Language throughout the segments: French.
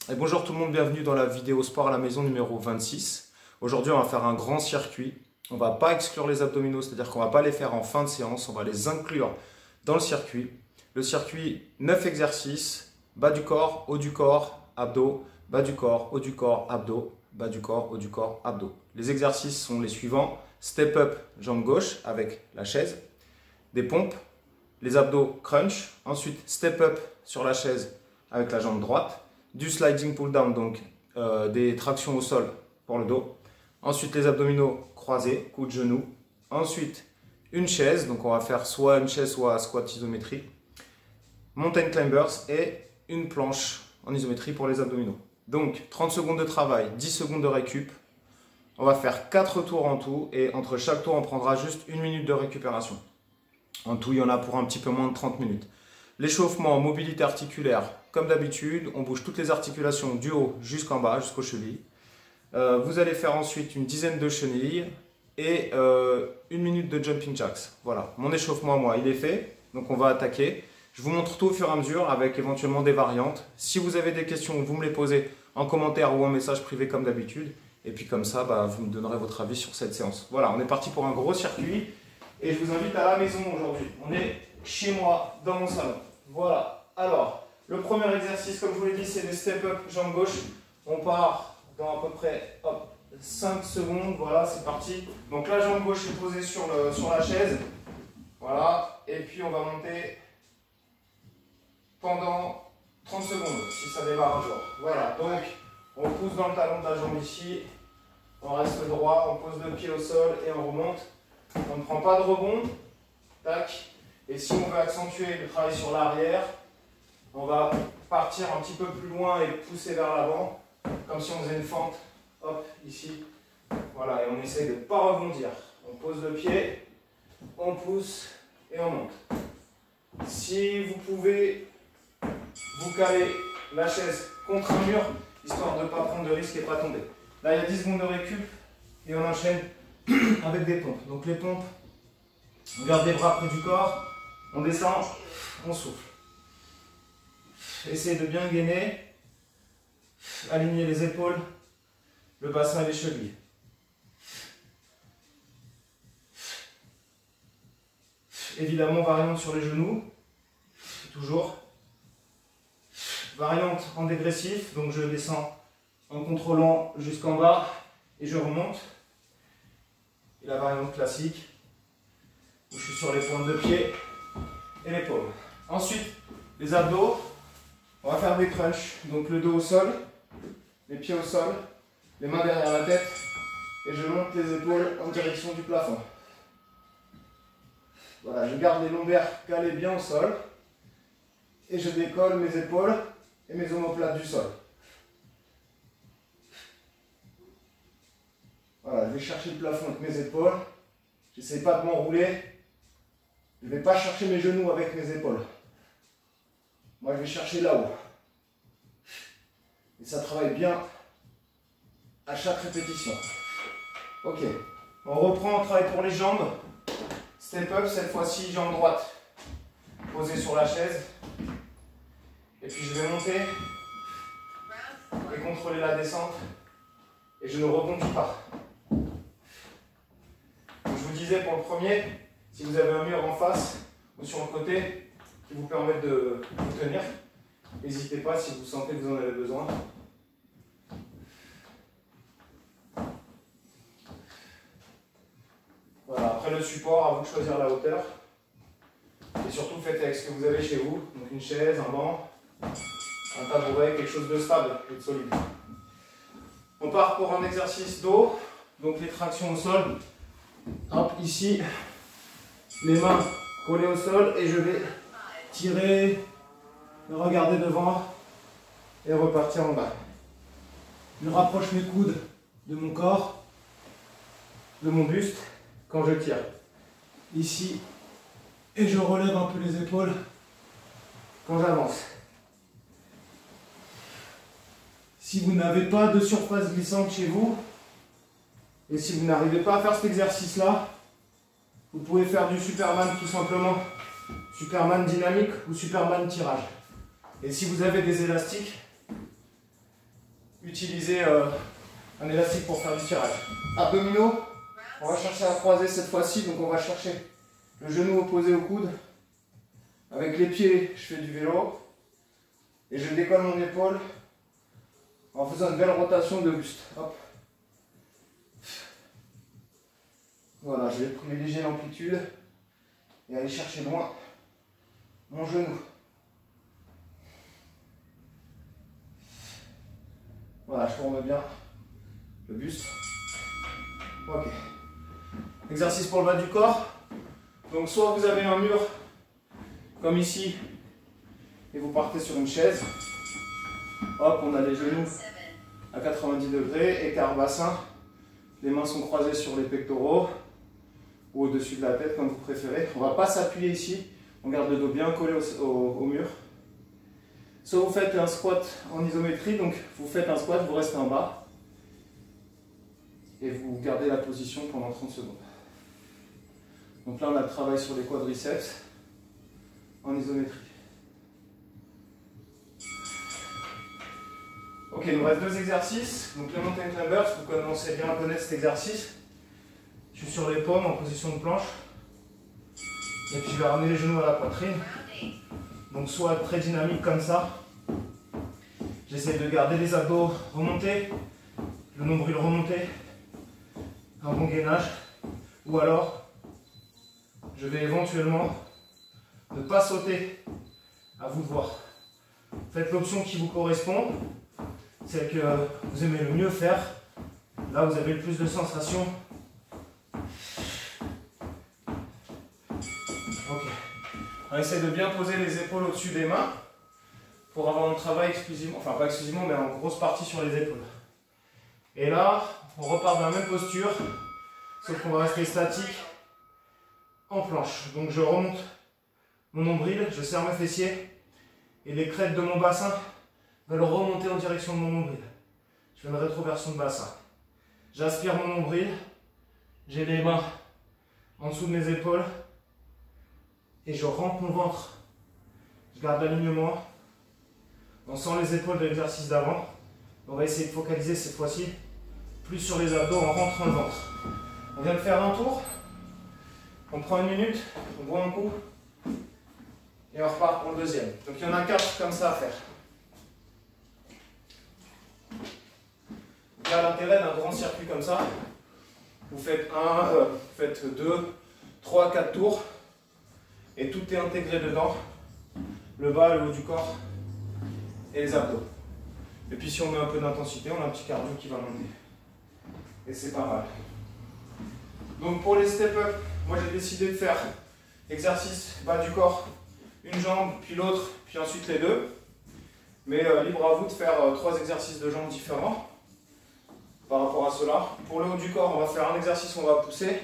Et bonjour tout le monde, bienvenue dans la vidéo sport à la maison numéro 26. Aujourd'hui on va faire un grand circuit. On ne va pas exclure les abdominaux, c'est-à-dire qu'on ne va pas les faire en fin de séance, on va les inclure dans le circuit. Le circuit, 9 exercices, bas du corps, haut du corps, abdos, bas du corps, haut du corps, abdos, bas du corps, haut du corps, abdos. Les exercices sont les suivants: step up, jambe gauche avec la chaise, des pompes, les abdos crunch, ensuite step up sur la chaise avec la jambe droite, du sliding pull down, donc des tractions au sol pour le dos, ensuite les abdominaux croisés, coude genou, ensuite une chaise, donc on va faire soit une chaise soit squat isométrique, mountain climbers et une planche en isométrie pour les abdominaux. Donc 30 secondes de travail, 10 secondes de récup. On va faire 4 tours en tout et entre chaque tour on prendra juste 1 minute de récupération. En tout, il y en a pour un petit peu moins de 30 minutes. L'échauffement, mobilité articulaire, comme d'habitude, on bouge toutes les articulations du haut jusqu'en bas, jusqu'aux chevilles. Vous allez faire ensuite une dizaine de chenilles et 1 minute de jumping jacks. Voilà, mon échauffement à moi, il est fait, donc on va attaquer. Je vous montre tout au fur et à mesure avec éventuellement des variantes. Si vous avez des questions, vous me les posez en commentaire ou en message privé comme d'habitude. Et puis comme ça, vous me donnerez votre avis sur cette séance. Voilà, on est parti pour un gros circuit. Et je vous invite à la maison aujourd'hui. On est chez moi, dans mon salon. Voilà. Alors, le premier exercice, comme je vous l'ai dit, c'est des step-up, jambe gauche. On part dans à peu près 5 secondes. Voilà, c'est parti. Donc la jambe gauche est posée sur la chaise. Voilà. Et puis on va monter pendant 30 secondes, si ça démarre un jour. Voilà. Donc, on pousse dans le talon de la jambe ici. On reste droit, on pose le pied au sol et on remonte. On ne prend pas de rebond. Tac. Et si on veut accentuer le travail sur l'arrière, on va partir un petit peu plus loin et pousser vers l'avant, comme si on faisait une fente. Hop, ici. Voilà, et on essaye de ne pas rebondir. On pose le pied, on pousse et on monte. Si vous pouvez vous caler la chaise contre un mur, histoire de ne pas prendre de risque et pas tomber. Là, il y a 10 secondes de récup et on enchaîne avec des pompes. Donc les pompes, on garde les bras près du corps, on descend, on souffle. Essayez de bien gainer, aligner les épaules, le bassin et les chevilles. Évidemment, variante sur les genoux, toujours. Variante en dégressif, donc je descends en contrôlant jusqu'en bas et je remonte. Et la variante classique, où je suis sur les pointes de pied et les paumes. Ensuite, les abdos, on va faire des crunchs. Donc le dos au sol, les pieds au sol, les mains derrière la tête et je monte les épaules en direction du plafond. Voilà, je garde les lombaires calés bien au sol et je décolle mes épaules et mes omoplates du sol. Voilà, je vais chercher le plafond avec mes épaules. J'essaie pas de m'enrouler. Je ne vais pas chercher mes genoux avec mes épaules. Moi, je vais chercher là-haut. Et ça travaille bien à chaque répétition. Ok. On reprend, on travaille pour les jambes. Step up, cette fois-ci, jambe droite posée sur la chaise. Et puis je vais monter et contrôler la descente. Et je ne rebondis pas. Je vous disais pour le premier, si vous avez un mur en face ou sur le côté qui vous permet de vous tenir, n'hésitez pas si vous sentez que vous en avez besoin. Voilà, après le support, à vous de choisir la hauteur. Et surtout faites avec ce que vous avez chez vous, donc une chaise, un banc, un tabouret, quelque chose de stable et de solide. On part pour un exercice dos, donc les tractions au sol. Hop, ici, les mains collées au sol et je vais tirer, regarder devant et repartir en bas. Je rapproche mes coudes de mon corps, de mon buste quand je tire. Ici, et je relève un peu les épaules quand j'avance. Si vous n'avez pas de surface glissante chez vous, et si vous n'arrivez pas à faire cet exercice-là, vous pouvez faire du Superman tout simplement. Superman dynamique ou Superman tirage. Et si vous avez des élastiques, utiliser un élastique pour faire du tirage. Abdominaux, on va chercher à croiser cette fois-ci, donc on va chercher le genou opposé au coude. Avec les pieds, je fais du vélo et je décolle mon épaule en faisant une belle rotation de buste. Hop. Voilà, je vais privilégier l'amplitude et aller chercher loin mon genou. Voilà, je tourne bien le buste. Ok. Exercice pour le bas du corps. Donc soit vous avez un mur comme ici et vous partez sur une chaise. Hop, on a les genoux à 90 degrés, écart bassin. Les mains sont croisées sur les pectoraux ou au-dessus de la tête comme vous préférez. On ne va pas s'appuyer ici. On garde le dos bien collé au mur. Soit vous faites un squat en isométrie, donc vous faites un squat, vous restez en bas et vous gardez la position pendant 30 secondes. Donc là on a le travail sur les quadriceps en isométrie. Ok, il nous reste deux exercices. Donc le mountain climbers, vous commencez bien à connaître cet exercice. Je suis sur les paumes en position de planche. Et puis je vais ramener les genoux à la poitrine. Donc soit très dynamique comme ça. J'essaie de garder les abdos remontés, le nombril remonté, un bon gainage. Ou alors, je vais éventuellement ne pas sauter, à vous de voir. Faites l'option qui vous correspond, celle que vous aimez le mieux faire. Là, vous avez le plus de sensations. Ok. On essaie de bien poser les épaules au-dessus des mains pour avoir un travail exclusivement, enfin pas exclusivement, mais en grosse partie sur les épaules. Et là, on repart dans la même posture, sauf qu'on va rester statique en planche. Donc je remonte mon nombril, je serre mes fessiers et les crêtes de mon bassin veulent remonter en direction de mon nombril. Je fais une rétroversion de bassin. J'aspire mon nombril, j'ai les mains en dessous de mes épaules et je rentre mon ventre. Je garde l'alignement. On sent les épaules de l'exercice d'avant. On va essayer de focaliser cette fois-ci plus sur les abdos en rentrant le ventre. On vient de faire un tour. On prend une minute, on boit un coup et on repart pour le deuxième. Donc il y en a 4 comme ça à faire. Il y a l'intérêt d'un grand circuit comme ça. Vous faites 2, 3, 4 tours et tout est intégré dedans. Le bas, le haut du corps et les abdos. Et puis si on met un peu d'intensité, on a un petit cardio qui va monter. Et c'est pas mal. Donc pour les step-up, moi j'ai décidé de faire exercice bas du corps, une jambe, puis l'autre, puis ensuite les deux. Mais libre à vous de faire 3 exercices de jambes différents par rapport à cela. Pour le haut du corps, on va faire un exercice où on va pousser.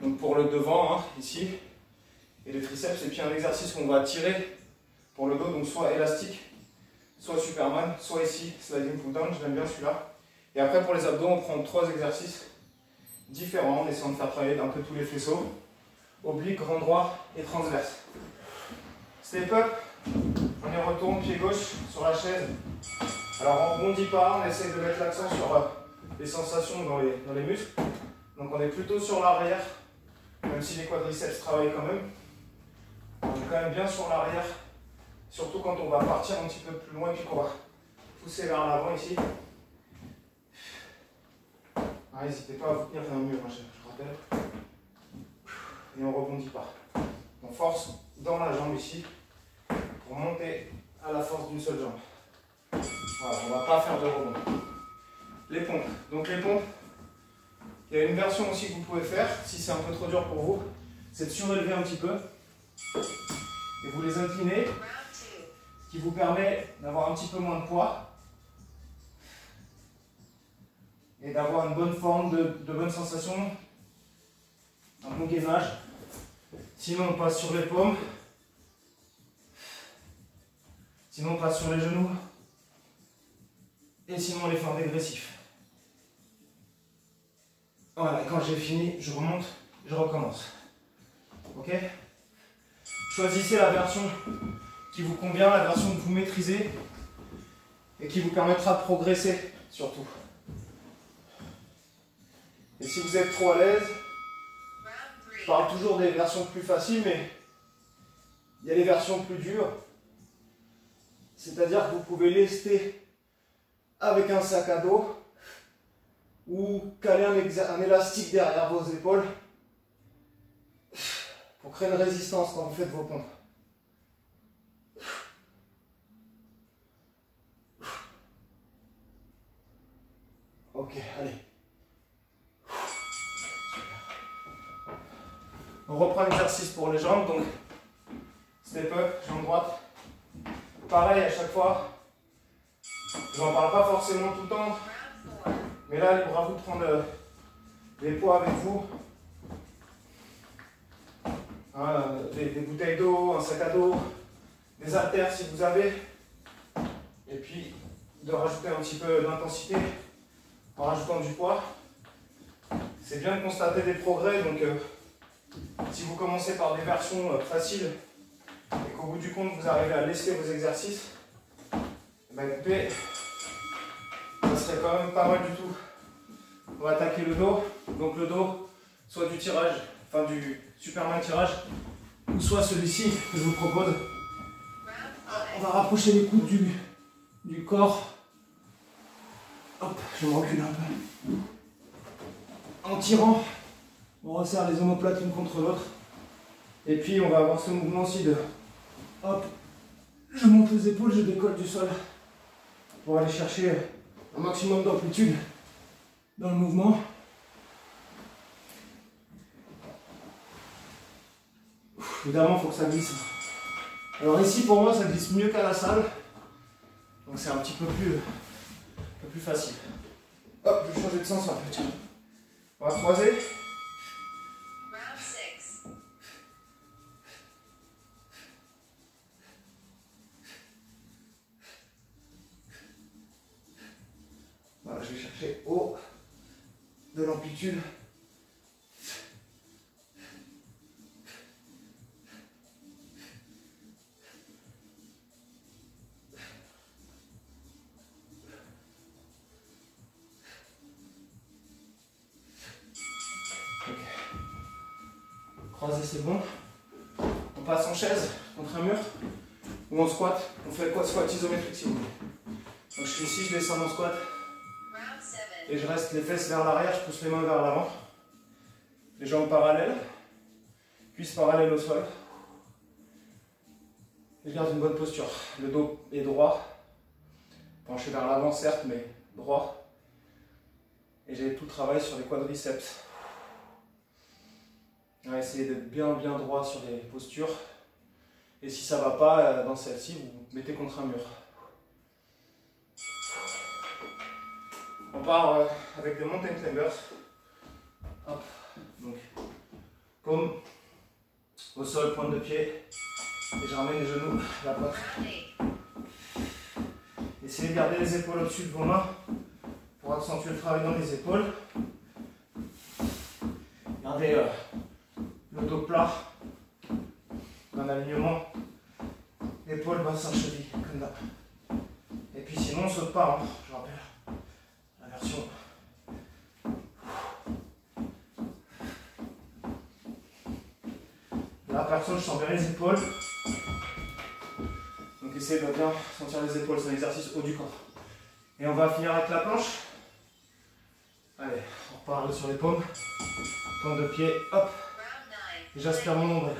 Donc pour le devant, hein, ici, et les triceps, et puis un exercice où on va tirer pour le dos, donc soit élastique, soit Superman, soit ici, sliding pull down, j'aime bien celui-là. Et après pour les abdos, on prend 3 exercices différents, en essayant de faire travailler un peu tous les faisceaux, oblique, grand droit et transverse. Step up, on y retourne, pied gauche sur la chaise. Alors on ne rebondit pas, on essaie de mettre l'accent sur les sensations dans les muscles. Donc on est plutôt sur l'arrière, même si les quadriceps travaillent quand même. On est quand même bien sur l'arrière, surtout quand on va partir un petit peu plus loin et puis qu'on va pousser vers l'avant ici. N'hésitez pas à vous tenir vers un mur, hein, je rappelle. Et on ne rebondit pas. On force dans la jambe ici pour monter à la force d'une seule jambe. Voilà, on ne va pas faire de rebond. Les pompes. Donc les pompes, il y a une version aussi que vous pouvez faire, si c'est un peu trop dur pour vous, c'est de surélever un petit peu et vous les inclinez, ce qui vous permet d'avoir un petit peu moins de poids et d'avoir une bonne forme, de bonnes sensations, un bon gainage. Sinon on passe sur les paumes, sinon on passe sur les genoux et sinon on les fait en dégressif. Voilà, quand j'ai fini, je remonte, je recommence. Ok? Choisissez la version qui vous convient, la version que vous maîtrisez. et qui vous permettra de progresser surtout. Et si vous êtes trop à l'aise, je parle toujours des versions plus faciles, mais il y a les versions plus dures. C'est-à-dire que vous pouvez lester avec un sac à dos ou caler un élastique derrière vos épaules pour créer une résistance quand vous faites vos pompes. Ok, allez. On reprend l'exercice pour les jambes, donc step up, jambe droite. Pareil à chaque fois. Je n'en parle pas forcément tout le temps, mais là, libre à vous de prendre les poids avec vous. Hein, des bouteilles d'eau, un sac à dos, des haltères si vous avez. Et puis de rajouter un petit peu d'intensité en rajoutant du poids. C'est bien de constater des progrès, donc si vous commencez par des versions faciles et qu'au bout du compte vous arrivez à lester vos exercices, écoutez, ça serait quand même pas mal du tout. On va attaquer le dos, donc le dos, soit du tirage, enfin du Superman tirage, ou soit celui-ci que je vous propose. On va rapprocher les coudes du corps. Hop, je me recule un peu. En tirant, on resserre les omoplates l'une contre l'autre. Et puis on va avoir ce mouvement aussi de hop, je monte les épaules, je décolle du sol pour aller chercher un maximum d'amplitude dans le mouvement. Évidemment, il faut que ça glisse. Alors ici, pour moi, ça glisse mieux qu'à la salle. Donc c'est un petit peu plus facile. Hop, je vais changer de sens un peu. Tiens. On va croiser. Voilà, je vais chercher haut de l'amplitude. Croisé, c'est bon. On passe en chaise contre un mur ou en squat. On fait quoi? Squat isométrique si vous voulez. Donc je suis ici, je descends mon squat et je reste les fesses vers l'arrière, je pousse les mains vers l'avant. Les jambes parallèles, cuisses parallèles au sol. Et je garde une bonne posture. Le dos est droit, penché vers l'avant certes, mais droit. Et j'ai tout le travail sur les quadriceps. On va essayer d'être bien droit sur les postures. Et si ça ne va pas dans celle-ci, vous mettez contre un mur. On part avec des mountain climbers. Hop. Donc, paume au sol, pointe de pied. Et je ramène les genoux à la poitrine. Essayez de garder les épaules au-dessus de vos mains pour accentuer le travail dans les épaules. Gardez le dos plat, un alignement, épaules, bassin, cheville, comme là. Et puis sinon on ne saute pas, hein, je rappelle, la version. Là, personne, je sens bien les épaules. Donc essayez de bien sentir les épaules, c'est un exercice haut du corps. Et on va finir avec la planche. Allez, on repart sur les paumes. Pointe de pied, hop. Et j'aspire mon nombril.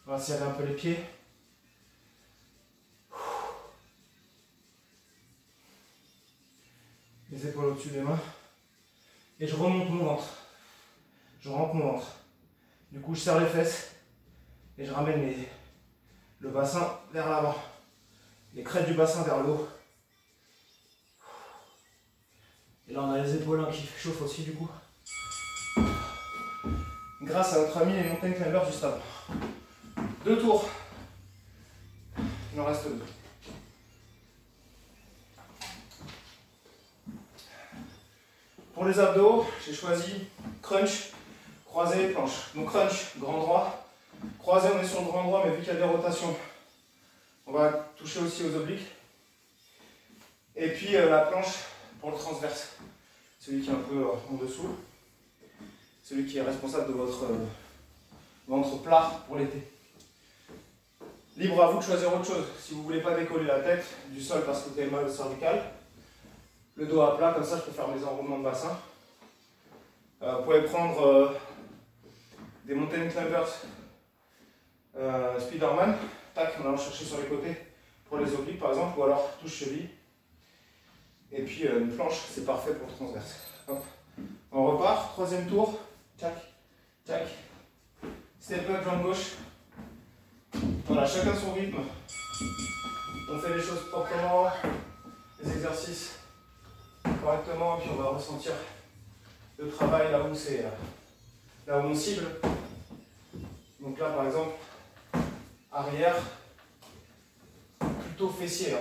On va serrer un peu les pieds. Les épaules au-dessus des mains. Et je remonte mon ventre. Je rentre mon ventre. Du coup, je serre les fesses. Et je ramène le bassin vers l'avant. Les crêtes du bassin vers le haut. Et là, on a les épaules qui chauffent aussi du coup. Grâce à notre ami les mountain climbers juste avant. 2 tours. Il en reste 2. Pour les abdos, j'ai choisi crunch, croisé, planche. Donc crunch, grand droit. Croisé, on est sur le grand droit, mais vu qu'il y a des rotations, on va toucher aussi aux obliques. Et puis la planche pour le transverse. Celui qui est un peu en dessous. Celui qui est responsable de votre ventre plat pour l'été. Libre à vous de choisir autre chose. Si vous ne voulez pas décoller la tête du sol parce que vous avez mal au cervical, le dos à plat, comme ça je peux faire mes enroulements de bassin. Vous pouvez prendre des mountain climbers Spiderman, tac, on va chercher sur les côtés pour les obliques par exemple, ou alors touche cheville. Et puis une planche, c'est parfait pour le transverse. Hop. On repart, troisième tour, tac, tac, step up, jambe gauche. Voilà, chacun son rythme. On fait les choses proprement, les exercices correctement, et puis on va ressentir le travail là où c'est, là où on cible. Donc là par exemple, arrière, plutôt fessier.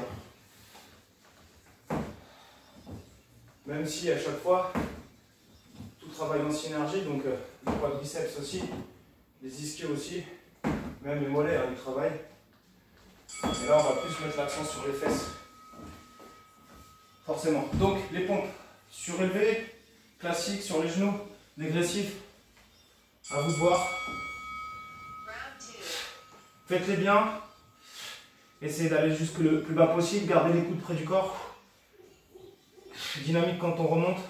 Même si à chaque fois, tout travaille en synergie, donc les quadriceps aussi, les ischios aussi, même les mollets, ils travaillent. Et là, on va plus mettre l'accent sur les fesses. Forcément. Donc, les pompes surélevées, classiques sur les genoux, dégressifs. À vous de voir. Faites-les bien. Essayez d'aller jusque le plus bas possible. Gardez les coudes près du corps. Dynamique quand on remonte.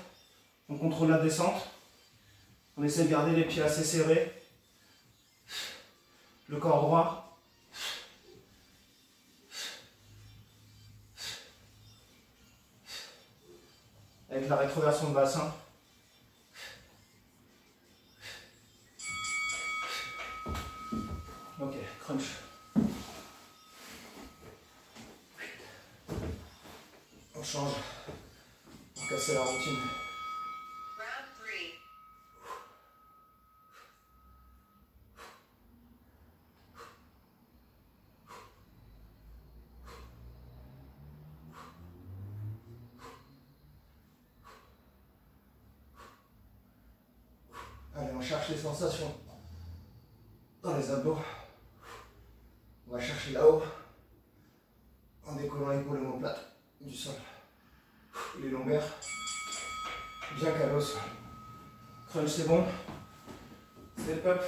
On contrôle la descente. On essaie de garder les pieds assez serrés. Le corps droit. Avec la rétroversion de bassin. Ok, crunch. On change. Pour casser la routine. Allez, on cherche les sensations dans les abdos. On va chercher là-haut en décollant l'épaule omoplate du sol. Les lombaires bien calos. Crunch, c'est bon. Step up.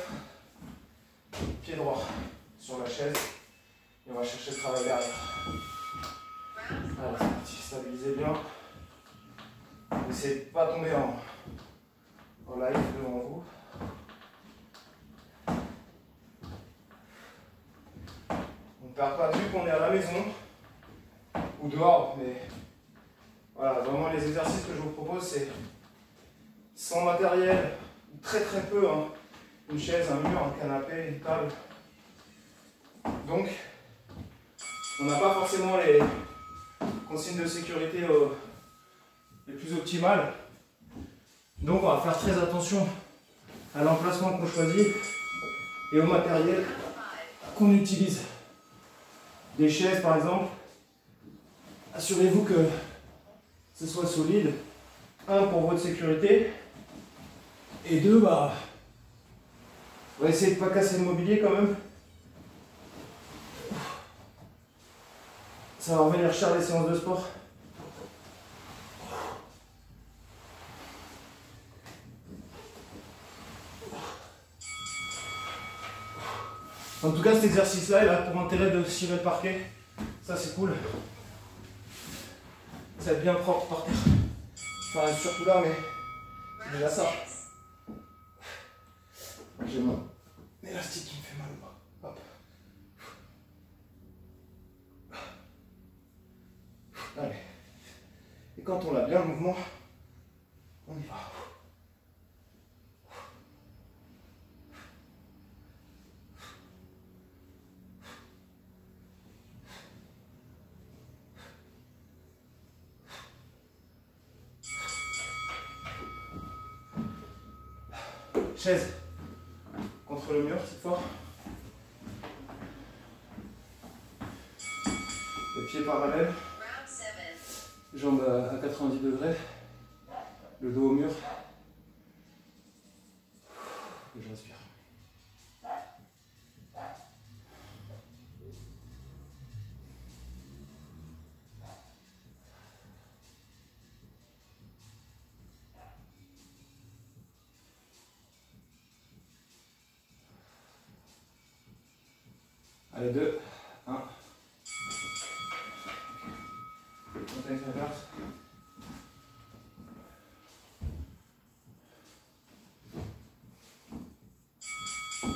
Pied droit sur la chaise. Et on va chercher le travail derrière. Allez, c'est parti. Stabilisez bien. Essayez de ne pas tomber en live devant vous. On ne perd pas de vue qu'on est à la maison ou dehors, mais voilà, vraiment les exercices que je vous propose, c'est sans matériel, très très peu, hein. Une chaise, un mur, un canapé, une table. Donc, on n'a pas forcément les consignes de sécurité les plus optimales. Donc, on va faire très attention à l'emplacement qu'on choisit et au matériel qu'on utilise. Des chaises, par exemple, assurez-vous que ce soit solide. Un, pour votre sécurité. Et deux, on va essayer de ne pas casser le mobilier quand même. Ça va revenir cher les séances de sport. En tout cas, cet exercice-là, il a pour intérêt de cirer le parquet. Ça, c'est cool. Ça va être bien propre par terre. Enfin, surtout là, mais c'est déjà ça. J'ai mon élastique qui me fait mal au bras. Hop. Allez. Et quand on l'a bien le mouvement, on y va. Chaise contre le mur, c'est fort. Les pieds parallèles. Jambes à 90 degrés. Le dos au mur. Et je respire. Allez, 2, 1. Mountain climbers.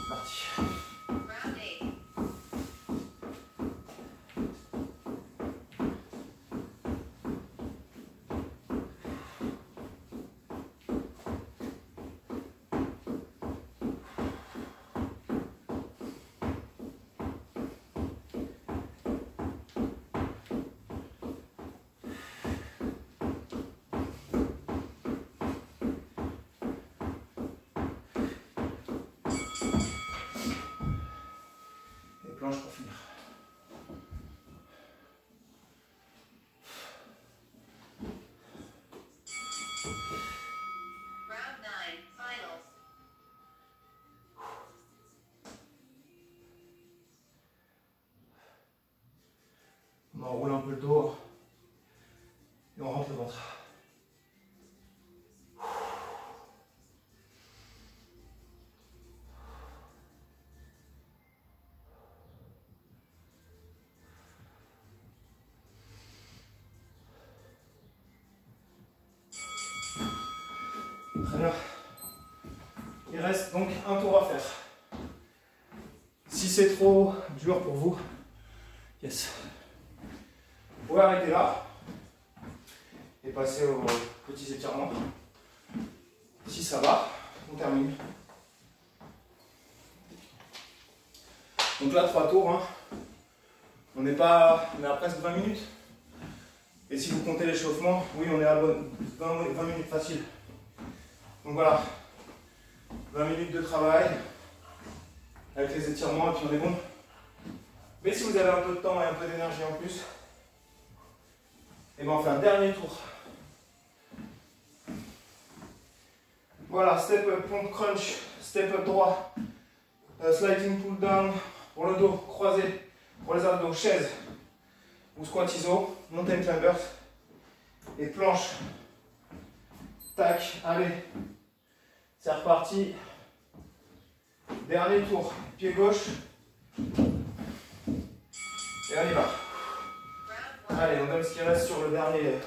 Parti. Planche pour finir. Round 9, finals. On enroule un peu le dos et on rentre le ventre. Très bien. Il reste donc un tour à faire. Si c'est trop dur pour vous, yes. Vous pouvez arrêter là et passer aux petits étirements. Si ça va, on termine. Donc là, 3 tours. Hein. On est à presque 20 minutes. Et si vous comptez l'échauffement, oui, on est à 20 minutes facile. Donc voilà, 20 minutes de travail avec les étirements et puis on est bon. Mais si vous avez un peu de temps et un peu d'énergie en plus, et bien on fait un dernier tour. Voilà, step up, pompe crunch, step up droit, sliding pull down pour le dos, croisé, pour les abdos, chaise ou squat iso, mountain climbers et planche. Tac, allez, c'est reparti. Dernier tour, pied gauche. Et on y va. Allez, on donne ce qui reste sur le dernier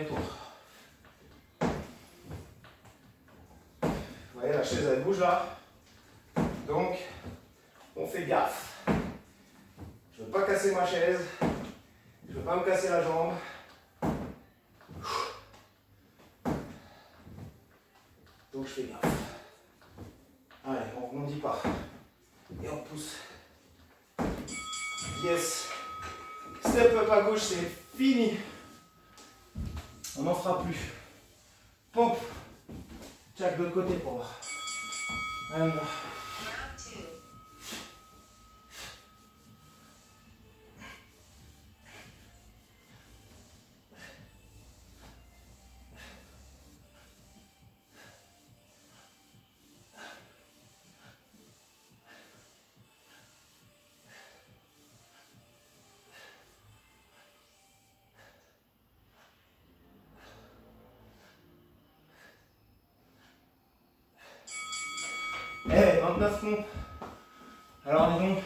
tour. Vous voyez, la chaise elle bouge là. Donc, on fait gaffe. Je ne veux pas casser ma chaise. Je ne veux pas me casser la jambe. Donc je fais gaffe. Allez, on rebondit pas. Et on pousse. Yes. Step up à gauche, c'est fini. On n'en fera plus. Pompe. Check de l'autre côté pour voir. Allez, on y va. Eh, 29 pompes. Alors dis donc,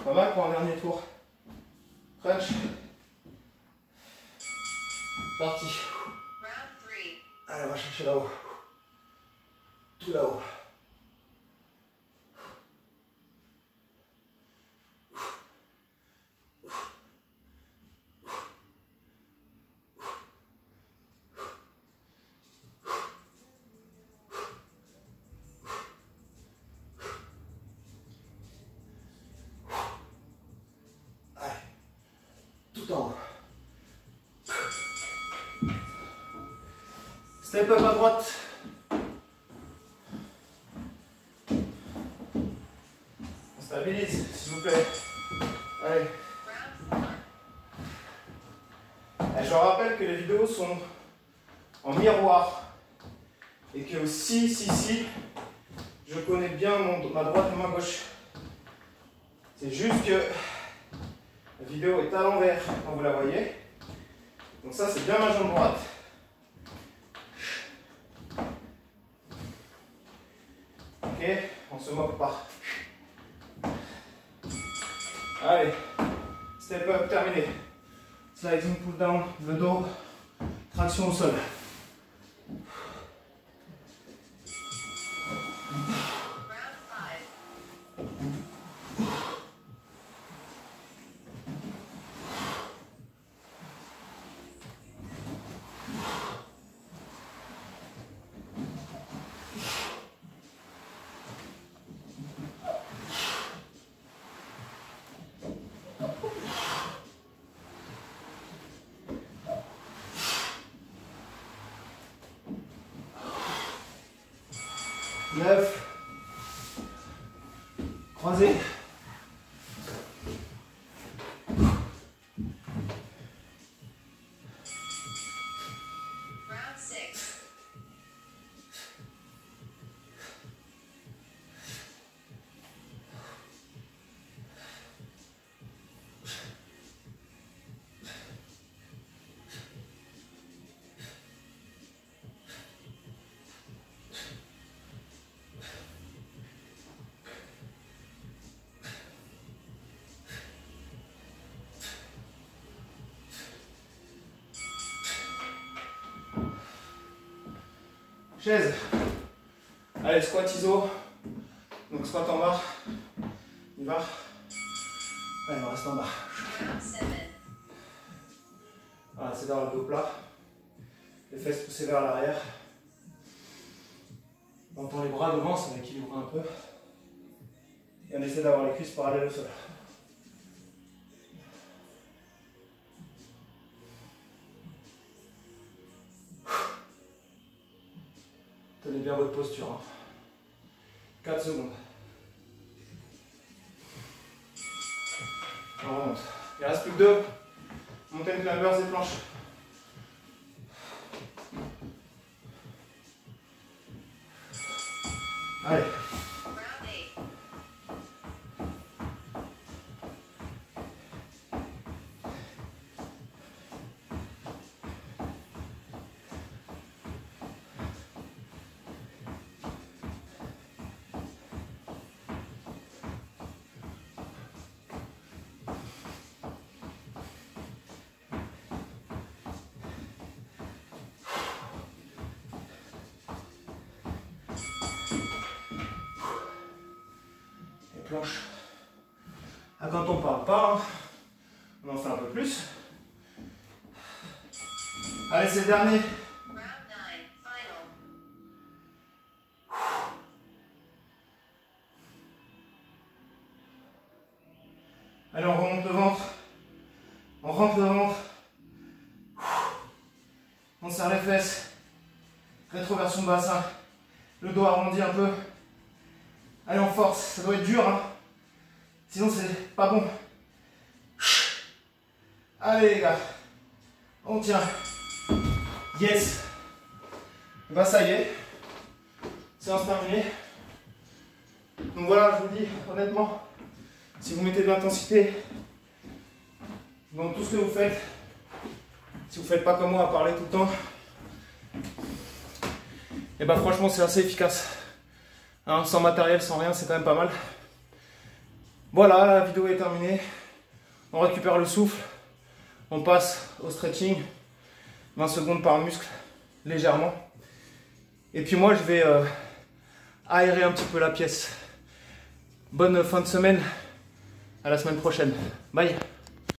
pas mal pour un dernier tour. Crunch. Parti. Allez, on va chercher là-haut. Tout là-haut. Step up à droite. On stabilise, s'il vous plaît. Allez. Et je rappelle que les vidéos sont en miroir. Et que si, je connais bien ma droite et ma gauche. C'est juste que la vidéo est à l'envers quand vous la voyez. Donc ça, c'est bien ma jambe droite. Ok, on se moque pas. terminé. Sliding pull down, le dos, traction au sol. Round 5. 9. Croisé. Round 6. Chaise. Allez, squat iso. Donc squat en bas. On y va. Allez, on reste en bas. Round 7. Voilà, c'est dans le dos plat. Les fesses poussées vers l'arrière. On tend les bras devant, ça va équilibrer un peu. Et on essaie d'avoir les cuisses parallèles au sol. Tenez bien votre posture. Hein. 4 secondes. On remonte. Il reste plus que 2. Montez une climbers et planche. Allez. Round 8. Planche. Ah, quand on parle pas, hein, on en fait un peu plus. Allez, c'est le dernier. Round 9. Final. Allez, on remonte le ventre. On rentre le ventre. On serre les fesses. Rétroversion de bassin. Le dos arrondi un peu. Allez, on force. Ça doit être dur, hein. Sinon, c'est pas bon. Allez, les gars. On tient. Yes. Bah, ça y est. Séance terminée. Donc voilà, je vous dis, honnêtement, si vous mettez de l'intensité dans tout ce que vous faites, si vous ne faites pas comme moi à parler tout le temps, et bah franchement c'est assez efficace. Hein, sans matériel, sans rien, c'est quand même pas mal. Voilà, la vidéo est terminée. On récupère le souffle. On passe au stretching. 20 secondes par muscle, légèrement. Et puis moi je vais aérer un petit peu la pièce. Bonne fin de semaine. À la semaine prochaine. Bye.